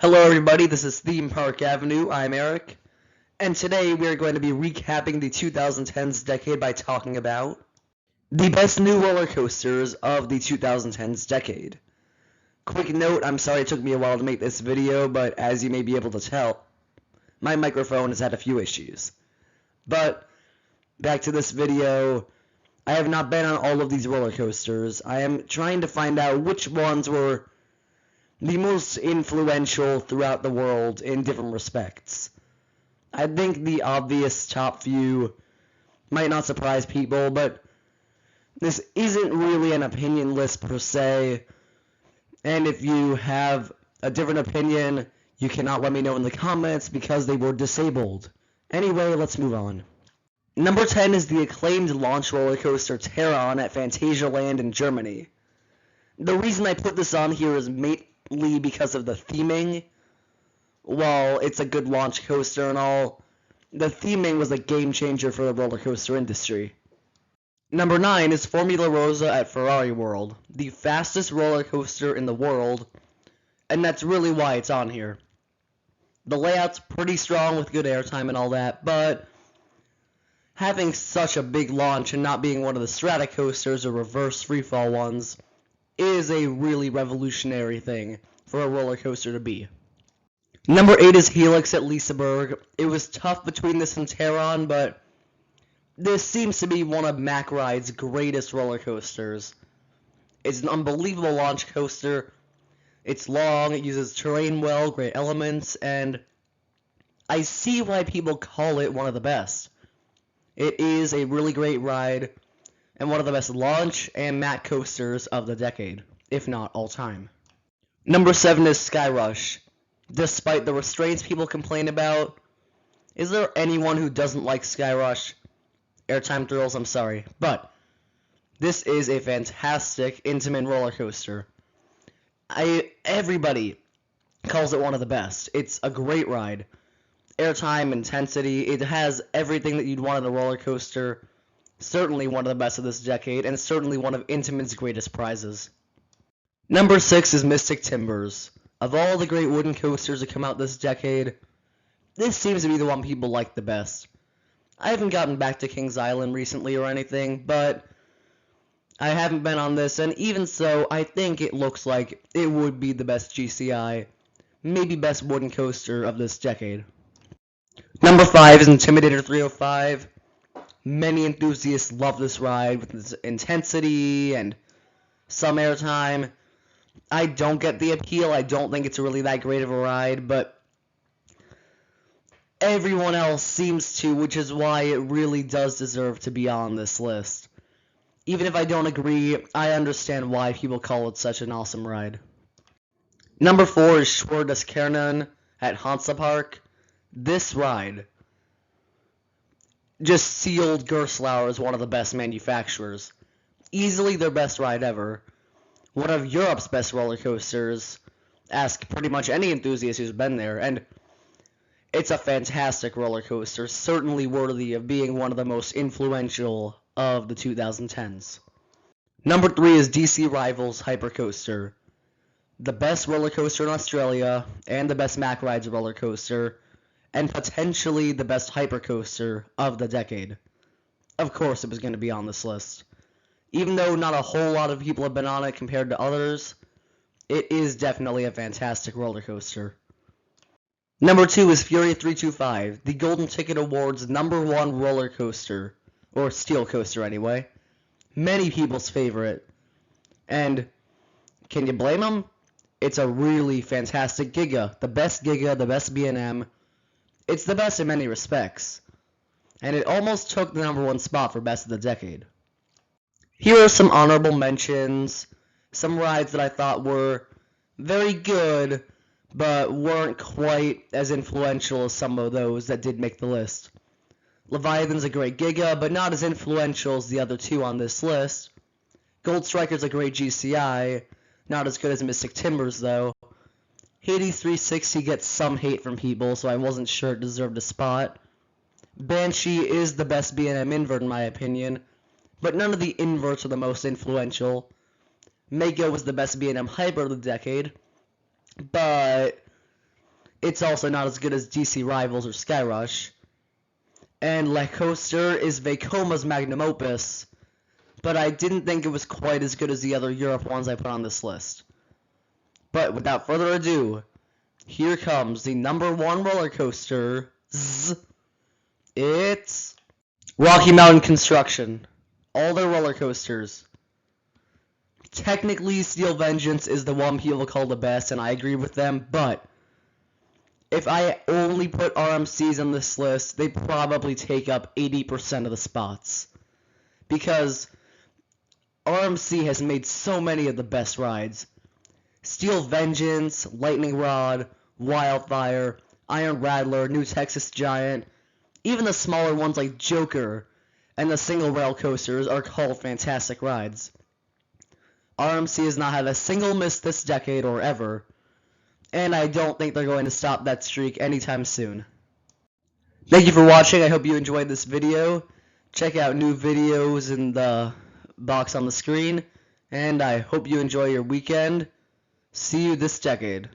Hello everybody, this is Theme Park Avenue, I'm Eric, and today we are going to be recapping the 2010s decade by talking about the best new roller coasters of the 2010s decade. Quick note, I'm sorry it took me a while to make this video, but as you may be able to tell, my microphone has had a few issues. But, back to this video, I have not been on all of these roller coasters. I am trying to find out which ones were the most influential throughout the world in different respects. I think the obvious top few might not surprise people, but this isn't really an opinion list per se, and if you have a different opinion, you cannot let me know in the comments because they were disabled. Anyway, let's move on. Number 10 is the acclaimed launch roller coaster Terran at Phantasialand in Germany. The reason I put this on here is mainly because of the theming. While it's a good launch coaster and all, the theming was a game changer for the roller coaster industry. Number 9 is Formula Rosa at Ferrari World, the fastest roller coaster in the world, and that's really why it's on here. The layout's pretty strong with good airtime and all that, but having such a big launch and not being one of the strata coasters or reverse freefall ones is a really revolutionary thing for a roller coaster to be. Number 8 is Helix at Liseberg. It was tough between this and Terran, but this seems to be one of Mack Ride's greatest roller coasters. It's an unbelievable launch coaster. It's long, it uses terrain well, great elements, and I see why people call it one of the best. It is a really great ride, and one of the best launch and Mack coasters of the decade, if not all time. Number 7 is Skyrush. Despite the restraints people complain about, is there anyone who doesn't like Skyrush? Airtime thrills, I'm sorry, but this is a fantastic intimate roller coaster. Everybody calls it one of the best. It's a great ride. Airtime, intensity, it has everything that you'd want in a roller coaster. Certainly one of the best of this decade, and certainly one of Intamin's greatest prizes. Number 6 is Mystic Timbers. Of all the great wooden coasters that come out this decade, this seems to be the one people like the best. I haven't gotten back to Kings Island recently or anything, but I haven't been on this, and even so, I think it looks like it would be the best GCI, maybe best wooden coaster of this decade. Number 5 is Intimidator 305. Many enthusiasts love this ride with its intensity and some airtime. I don't get the appeal. I don't think it's really that great of a ride, but everyone else seems to, which is why it really does deserve to be on this list. Even if I don't agree, I understand why people call it such an awesome ride. Number 4 is Schwur des Kernen at Hansapark. This ride just sealed Gerstlauer as one of the best manufacturers. Easily their best ride ever. One of Europe's best roller coasters. Ask pretty much any enthusiast who's been there, and it's a fantastic roller coaster, certainly worthy of being one of the most influential of the 2010s. Number 3 is DC Rivals Hypercoaster. The best roller coaster in Australia, and the best Mack Rides roller coaster, and potentially the best hypercoaster of the decade. Of course it was going to be on this list. Even though not a whole lot of people have been on it compared to others, it is definitely a fantastic roller coaster. Number 2 is Fury 325, the Golden Ticket Awards #1 roller coaster, or steel coaster anyway. Many people's favorite. And can you blame them? It's a really fantastic Giga, the best B&M. It's the best in many respects, and it almost took the #1 spot for best of the decade. Here are some honorable mentions, some rides that I thought were very good, but weren't quite as influential as some of those that did make the list. Leviathan's a great Giga, but not as influential as the other two on this list. Gold Striker's a great GCI, not as good as Mystic Timbers though. Hades 360 gets some hate from people, so I wasn't sure it deserved a spot. Banshee is the best B&M invert in my opinion, but none of the inverts are the most influential. Mako was the best B&M hybrid of the decade, but It's also not as good as DC Rivals or Skyrush. And Le Coaster is Vekoma's magnum opus, but I didn't think it was quite as good as the other Europe ones I put on this list. But without further ado, here comes the number 1 roller coaster. It's Rocky Mountain Construction. All their roller coasters. Technically, Steel Vengeance is the one people call the best, and I agree with them, but if I only put RMCs on this list, they probably take up 80% of the spots. Because RMC has made so many of the best rides. Steel Vengeance, Lightning Rod, Wildfire, Iron Rattler, New Texas Giant, even the smaller ones like Joker and the single rail coasters are called fantastic rides. RMC has not had a single miss this decade or ever, and I don't think they're going to stop that streak anytime soon. Thank you for watching. I hope you enjoyed this video. Check out new videos in the box on the screen, and I hope you enjoy your weekend. See you this decade.